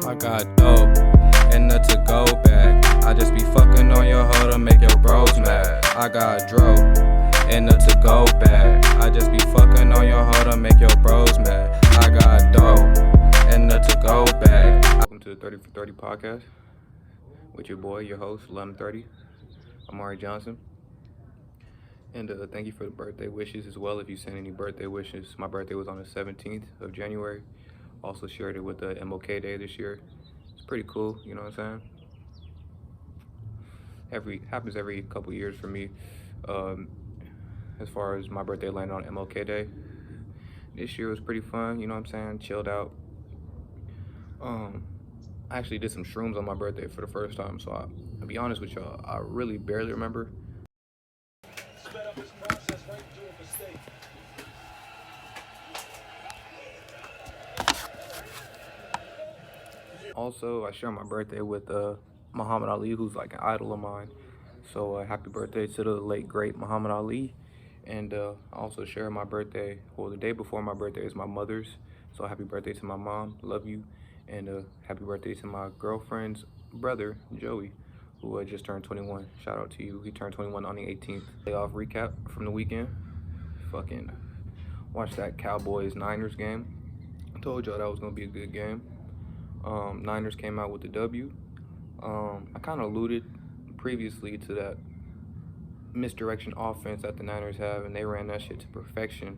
I got dope and the to-go bag. I just be fucking on your hoe to make your bros mad. I got dro and the to-go bag. I just be fucking on your hoe to make your bros mad. I got dope and the to-go bag. Welcome to the 30 for 30 podcast with your boy, your host, Lemthurdy. I'm Ari Johnson. And thank you for the birthday wishes as well. If you sent any birthday wishes, my birthday was on the 17th of January. Also shared it with the MLK Day this year. It's pretty cool, you know what I'm saying? Happens every couple years for me. As far as my birthday landing on MLK Day, this year was pretty fun, you know what I'm saying? Chilled out. I actually did some shrooms on my birthday for the first time, so I'll be honest with y'all, I really barely remember. Also, I share my birthday with Muhammad Ali, who's like an idol of mine. So happy birthday to the late, great Muhammad Ali. And I also share my birthday, well, the day before my birthday is my mother's. So happy birthday to my mom, love you. And happy birthday to my girlfriend's brother, Joey, who just turned 21. Shout out to you. He turned 21 on the 18th. Playoff recap from the weekend. Fucking watched that Cowboys-Niners game. I told y'all that was going to be a good game. Niners came out with the W. I kind of alluded previously to that misdirection offense that the Niners have, and they ran that shit to perfection.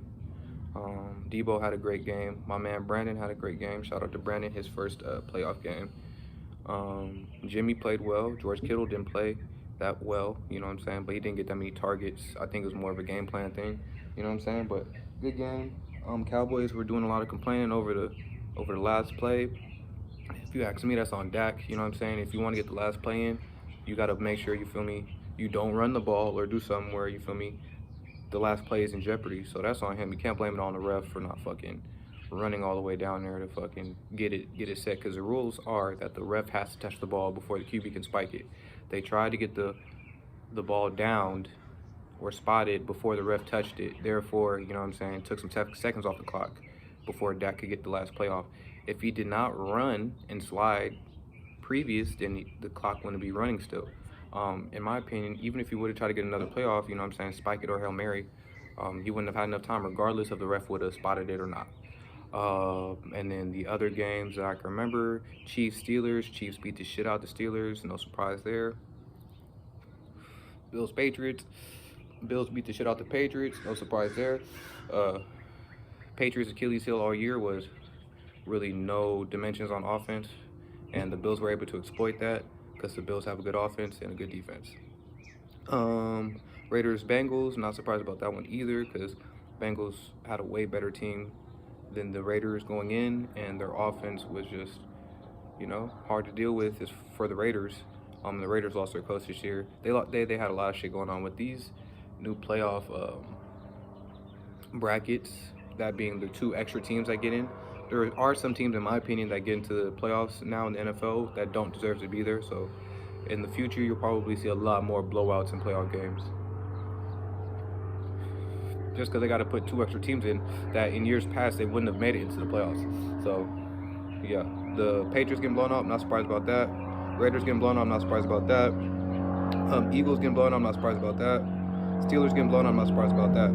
Debo had a great game. My man Brandon had a great game. Shout out to Brandon, his first playoff game. Jimmy played well. George Kittle didn't play that well, you know what I'm saying? But he didn't get that many targets. I think it was more of a game plan thing, you know what I'm saying? But good game. Cowboys were doing a lot of complaining over the last play. If you ask me, that's on Dak, you know what I'm saying? If you want to get the last play in, you got to make sure, you feel me, you don't run the ball or do something where, you feel me, the last play is in jeopardy. So that's on him. You can't blame it on the ref for not fucking running all the way down there to fucking get it set, because the rules are that the ref has to touch the ball before the QB can spike it. They tried to get the ball downed or spotted before the ref touched it. Therefore, you know what I'm saying, it took some seconds off the clock before Dak could get the last play off. If he did not run and slide previous, then the clock wouldn't be running still. In my opinion, even if he would have tried to get another playoff, you know what I'm saying, spike it or Hail Mary, he wouldn't have had enough time regardless if the ref would have spotted it or not. And then the other games that I can remember, Chiefs-Steelers. Chiefs beat the shit out the Steelers, no surprise there. Bills-Patriots. Bills beat the shit out the Patriots, no surprise there. Patriots' Achilles heel all year was really no dimensions on offense, and the Bills were able to exploit that because the Bills have a good offense and a good defense. Raiders-Bengals, not surprised about that one either, because Bengals had a way better team than the Raiders going in, and their offense was just, you know, hard to deal with for the Raiders. The Raiders lost their coach this year. They had a lot of shit going on with these new playoff brackets, that being the 2 extra teams that get in. There are some teams, in my opinion, that get into the playoffs now in the NFL that don't deserve to be there. So in the future, you'll probably see a lot more blowouts in playoff games. Just because they got to put 2 extra teams in that in years past they wouldn't have made it into the playoffs. So, yeah, the Patriots getting blown up, not surprised about that. Raiders getting blown up, not surprised about that. Eagles getting blown up, not surprised about that. Steelers getting blown up, not surprised about that.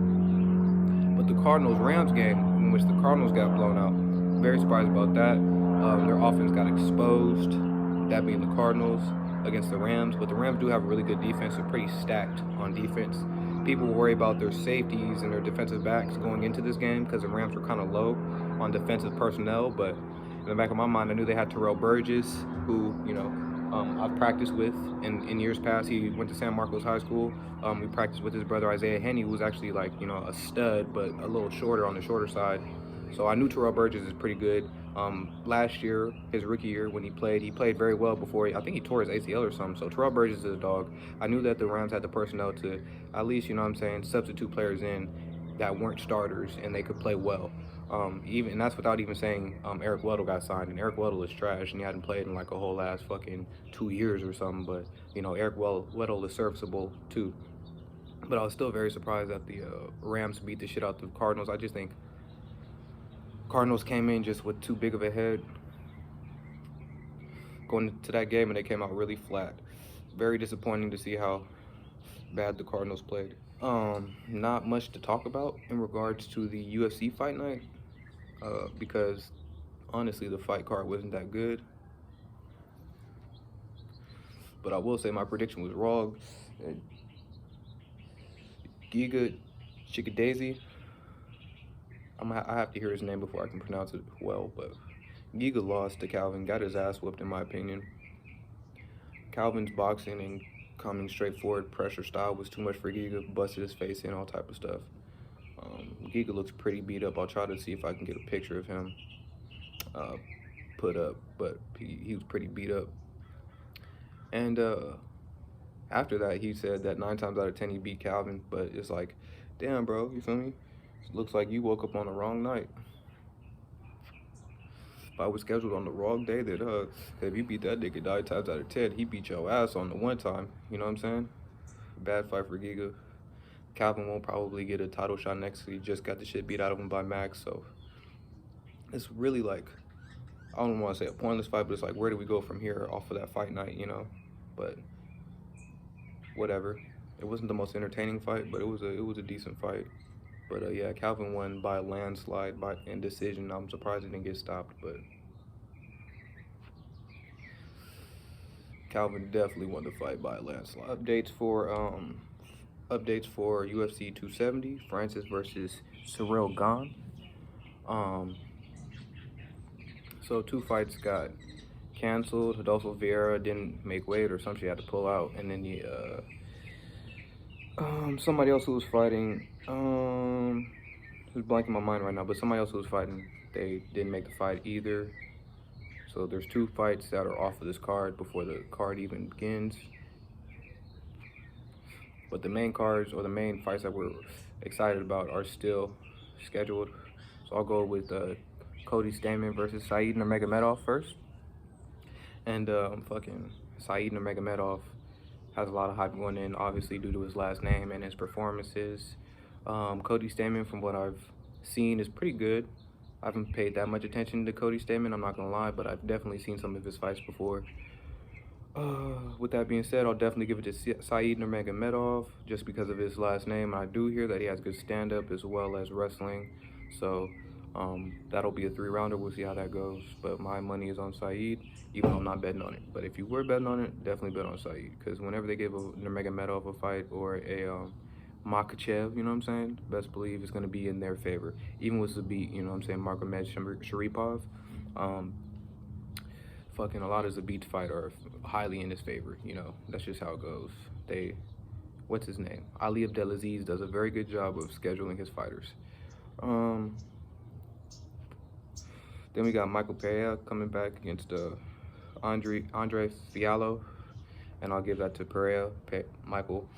But the Cardinals-Rams game, in which the Cardinals got blown out, very surprised about that. Their offense got exposed, that being the Cardinals against the Rams. But the Rams do have a really good defense. They're pretty stacked on defense. People worry about their safeties and their defensive backs going into this game because the Rams were kind of low on defensive personnel. But in the back of my mind, I knew they had Terrell Burgess, who, you know, I've practiced with in years past. He went to San Marcos High School. We practiced with his brother Isaiah Henney, who was actually, like, you know, a stud, but a little shorter on the shorter side. So I knew Terrell Burgess is pretty good. Last year, his rookie year, when he played very well before I think he tore his ACL or something. So Terrell Burgess is a dog. I knew that the Rams had the personnel to at least, you know what I'm saying, substitute players in that weren't starters and they could play well. And that's without even saying Eric Weddle got signed. And Eric Weddle is trash, and he hadn't played in like a whole last fucking 2 years or something. But, you know, Eric Weddle is serviceable too. But I was still very surprised that the Rams beat the shit out the Cardinals. I just think Cardinals came in just with too big of a head. going into that game, and they came out really flat. Very disappointing to see how bad the Cardinals played. Not much to talk about in regards to the UFC fight night, because honestly, the fight card wasn't that good. But I will say my prediction was wrong. Giga Chikadze, I have to hear his name before I can pronounce it well, but Giga lost to Calvin, got his ass whooped in my opinion. Calvin's boxing and coming straightforward pressure style was too much for Giga, busted his face in, all type of stuff. Giga looks pretty beat up. I'll try to see if I can get a picture of him put up, but he was pretty beat up. And after that, he said that 9 times out of 10 he beat Calvin, but it's like, damn, bro, you feel me? It looks like you woke up on the wrong night. If I was scheduled on the wrong day, that if you beat that nigga 9 times out of 10, he beat your ass on the one time. You know what I'm saying? Bad fight for Giga. Calvin won't probably get a title shot next week. He just got the shit beat out of him by Max, so it's really like, I don't want to say a pointless fight, but it's like, where do we go from here off of that fight night, you know? But whatever. It wasn't the most entertaining fight, but it was a decent fight. But yeah, Calvin won by a landslide, by indecision. I'm surprised he didn't get stopped, but Calvin definitely won the fight by a landslide. Updates for UFC 270, Francis versus Cyril Gane. So 2 fights got canceled. Rodolfo Vieira didn't make weight or something, he had to pull out, and then somebody else who was fighting, who's blanking my mind right now, but somebody else who was fighting, they didn't make the fight either. So there's 2 fights that are off of this card before the card even begins. But the main cards, or the main fights that we're excited about, are still scheduled. So I'll go with Cody Stamann versus Said Nurmagomedov first. And fucking Said Nurmagomedov has a lot of hype going in, obviously due to his last name and his performances. Cody Stamann, from what I've seen, is pretty good. I haven't paid that much attention to Cody Stamann, I'm not gonna lie, but I've definitely seen some of his fights before. With that being said, I'll definitely give it to Said Nurmagomedov just because of his last name. I do hear that he has good stand-up as well as wrestling, so that'll be a 3-rounder. We'll see how that goes, but my money is on Said, even though I'm not betting on it. But if you were betting on it, definitely bet on Said, because whenever they give a Nurmagomedov a fight, or a Makhachev, you know what I'm saying, best believe it's going to be in their favor. Even with Zabit, you know what I'm saying, Markomed Sharipov, fucking a lot of Zabit's fight are highly in his favor, you know, that's just how it goes. What's his name? Ali Abdelaziz does a very good job of scheduling his fighters. Then we got Michael Pereira coming back against Andre Fiallo, and I'll give that to Pereira, Michael.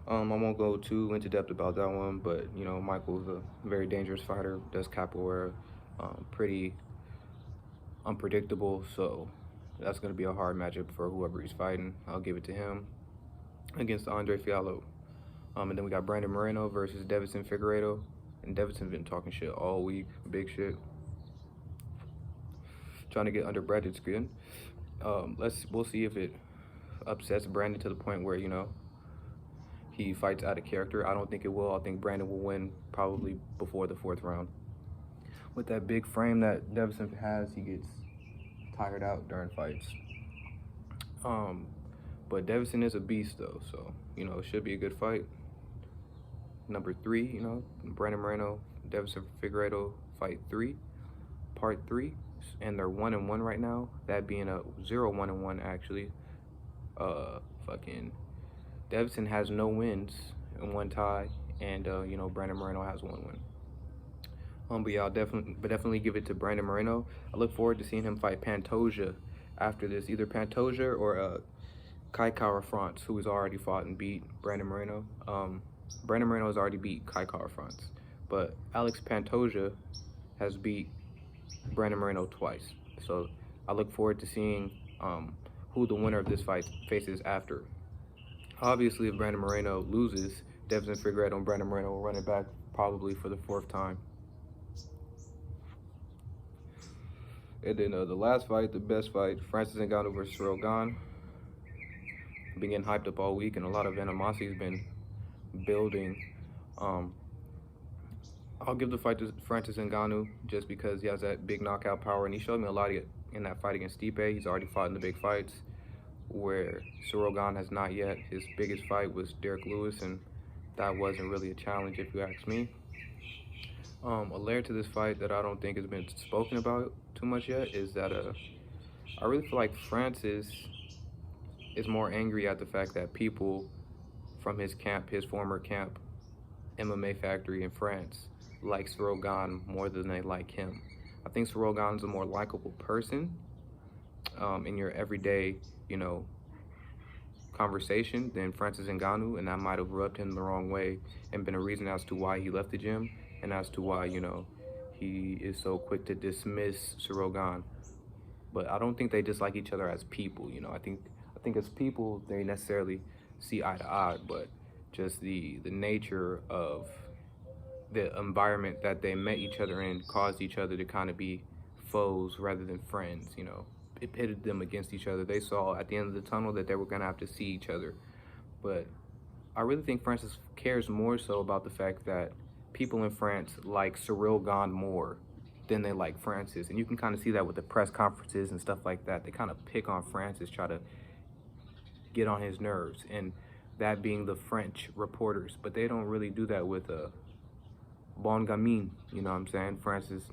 I won't go too into depth about that one, but you know, Michael's a very dangerous fighter, does capoeira, pretty unpredictable, so that's going to be a hard matchup for whoever he's fighting. I'll give it to him against Andre Fiallo. And then we got Brandon Moreno versus Deiveson Figueiredo, and Devison's been talking shit all week, big shit, trying to get under Brandon's skin. We'll see if it upsets Brandon to the point where, you know, he fights out of character. I don't think it will. I think Brandon will win probably before the 4th round. With that big frame that Deivison has, he gets tired out during fights. But Deivison is a beast though, so you know, it should be a good fight. Number 3, you know, Brandon Moreno, Deiveson Figueiredo, fight 3, part 3, and they're 1-1 right now. That being a 0-1-1 actually. Fucking Deiveson has no wins and 1 tie, and you know, Brandon Moreno has 1 win. But yeah, I'll definitely give it to Brandon Moreno. I look forward to seeing him fight Pantoja after this, either Pantoja or Kai Kara-France, who has already fought and beat Brandon Moreno. Brandon Moreno has already beat Kai Kara-France, but Alex Pantoja has beat Brandon Moreno twice. So I look forward to seeing who the winner of this fight faces after. Obviously, if Brandon Moreno loses, Deiveson Figueiredo and Brandon Moreno will run it back probably for the 4th time. And then the last fight, the best fight, Francis Ngannou versus Ciryl Gane. Been getting hyped up all week, and a lot of animosity has been building. Um, I'll give the fight to Francis Ngannou just because he has that big knockout power, and he showed me a lot in that fight against Stipe. He's already fought in the big fights, where Ciryl Gane has not yet. His biggest fight was Derek Lewis, and that wasn't really a challenge if you ask me. A layer to this fight that I don't think has been spoken about too much yet is that I really feel like Francis is more angry at the fact that people from his camp, his former camp, MMA Factory in France, like Ciryl Gane more than they like him. I think Ciryl Gane is a more likable person in your everyday, conversation than Francis Ngannou, and that might have rubbed him the wrong way and been a reason as to why he left the gym and as to why, he is so quick to dismiss Ciryl Gane. But I don't think they dislike each other as people, I think as people they necessarily see eye to eye, but just the nature of the environment that they met each other in caused each other to kind of be foes rather than friends, It pitted them against each other. They saw at the end of the tunnel that they were going to have to see each other. But I really think Francis cares more so about the fact that people in France like Ciryl Gane more than they like Francis. And you can kind of see that with the press conferences and stuff like that. They kind of pick on Francis, try to get on his nerves, and that being the French reporters. But they don't really do that with Bon Gamin, you know what I'm saying?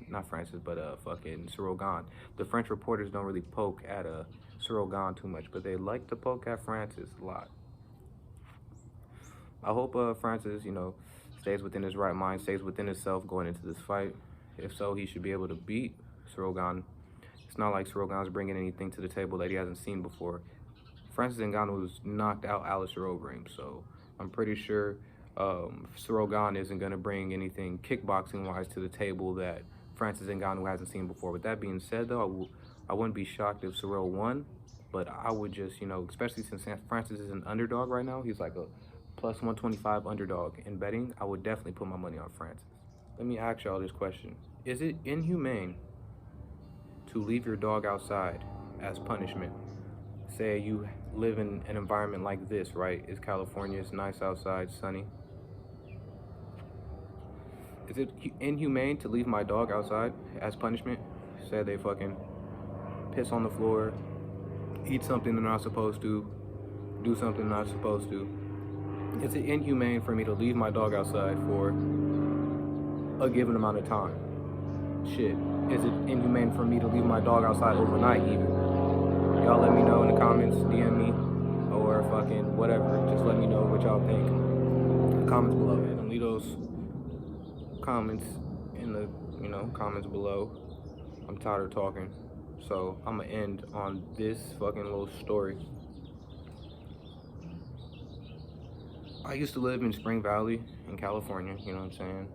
Not Francis, but fucking Ciryl Gane. The French reporters don't really poke at Ciryl Gane too much, but they like to poke at Francis a lot. I hope Francis, stays within his right mind, stays within himself going into this fight. If so, he should be able to beat Ciryl Gane. It's not like Ciryl Gane's bringing anything to the table that he hasn't seen before. Francis Ngannou was knocked out Alistair over him, so I'm pretty sure Ciryl Gane isn't going to bring anything kickboxing-wise to the table that Francis Ngannou hasn't seen before. With that being said, though, I wouldn't be shocked if Ciryl won, but I would just, especially since Francis is an underdog right now, he's like a plus 125 underdog in betting, I would definitely put my money on Francis. Let me ask y'all this question. Is it inhumane to leave your dog outside as punishment? Say you live in an environment like this, right? It's California, it's nice outside, sunny. Is it inhumane to leave my dog outside as punishment? Say they fucking piss on the floor, eat something they're not supposed to, do something they're not supposed to. Is it inhumane for me to leave my dog outside for a given amount of time? Shit. Is it inhumane for me to leave my dog outside overnight even? Y'all let me know in the comments, DM me, or fucking whatever. Just let me know what y'all think in the comments below. And leave those comments in the, comments below. I'm tired of talking. So I'm gonna end on this fucking little story. I used to live in Spring Valley in California, you know what I'm saying?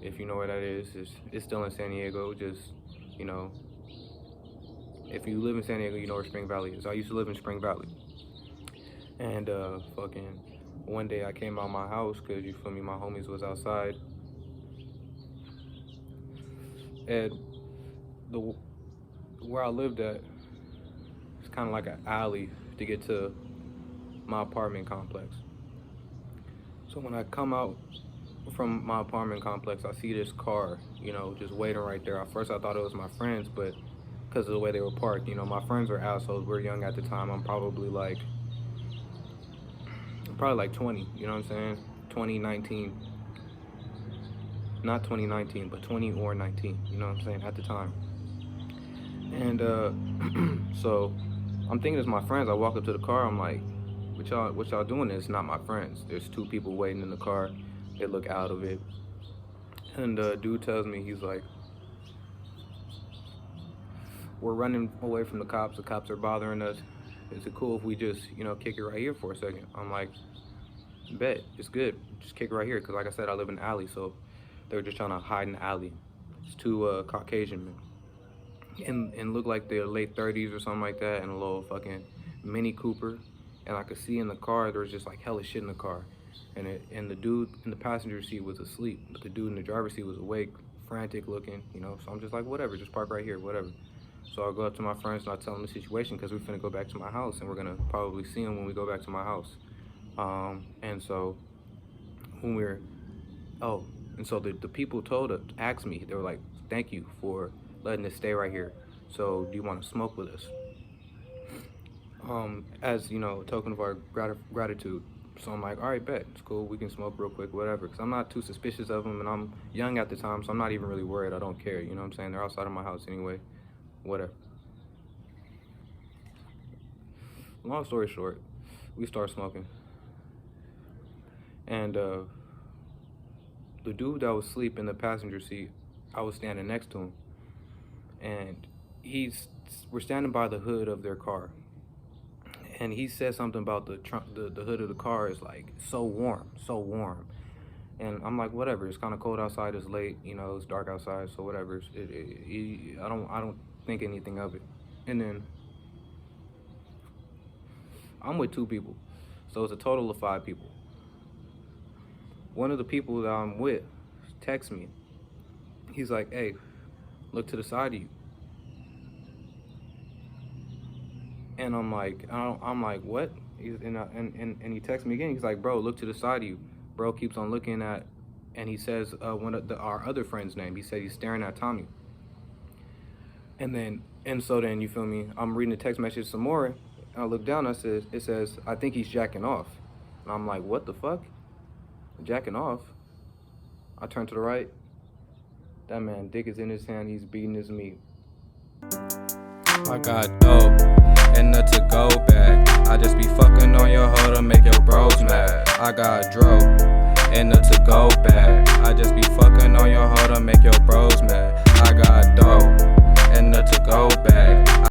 If you know where that is, it's still in San Diego. Just, if you live in San Diego, you know where Spring Valley is. I used to live in Spring Valley. And fucking one day I came out my house because, you feel me, my homies was outside. And where I lived at, it's kind of like an alley to get to my apartment complex. So when I come out from my apartment complex, I see this car, just waiting right there. At first I thought it was my friends, but because of the way they were parked, my friends were assholes. We were young at the time. I'm probably like 20, you know what I'm saying? 2019. Not 2019, but 20 or 19, you know what I'm saying, at the time. And so I'm thinking it's my friends. I walk up to the car, I'm like, what y'all doing? It's not my friends. There's two people waiting in the car. They look out of it. And dude tells me, he's like, we're running away from the cops. The cops are bothering us. Is it cool if we just, kick it right here for a second? I'm like, bet, it's good. Just kick it right here. Because like I said, I live in an alley, so they were just trying to hide in the alley. It's two Caucasian men. And look like they're late 30s or something like that, and a little fucking Mini Cooper. And I could see in the car, there was just like hella shit in the car. And the dude in the passenger seat was asleep, but the dude in the driver's seat was awake, frantic looking, So I'm just like, whatever, just park right here, whatever. So I go up to my friends and I tell them the situation because we're finna go back to my house and we're gonna probably see him when we go back to my house. And so when we're, oh, and so the people asked me, they were like, thank you for letting us stay right here. So do you want to smoke with us? As you know, a token of our gratitude. So I'm like, all right, bet, it's cool, we can smoke real quick, whatever. Because I'm not too suspicious of them, and I'm young at the time, so I'm not even really worried. I don't care, you know what I'm saying? They're outside of my house anyway, whatever. Long story short, we start smoking. And the dude that was asleep in the passenger seat, I was standing next to him. And we're standing by the hood of their car. And he said something about the hood of the car is like so warm, so warm. And I'm like, whatever. It's kind of cold outside. It's late, you know. It's dark outside, so whatever. I don't think anything of it. And then I'm with 2 people, so it's a total of 5 people. One of the people that I'm with texts me. He's like, "Hey, look to the side of you." And I'm like, what? And he texts me again. He's like, "Bro, look to the side of you." Bro keeps on looking at, and he says one of our other friend's name. He said he's staring at Tommy. And so then you feel me? I'm reading the text message some more. And I look down. It says, "I think he's jacking off." And I'm like, what the fuck? Jacking off? I turn to the right. That man, dick is in his hand. He's beating his meat. I got dope and not to go back. I just be fucking on your hoe to make your bros mad. I got dro and not to go back. I just be fucking on your hoe to make your bros mad. I got dope and not to go back.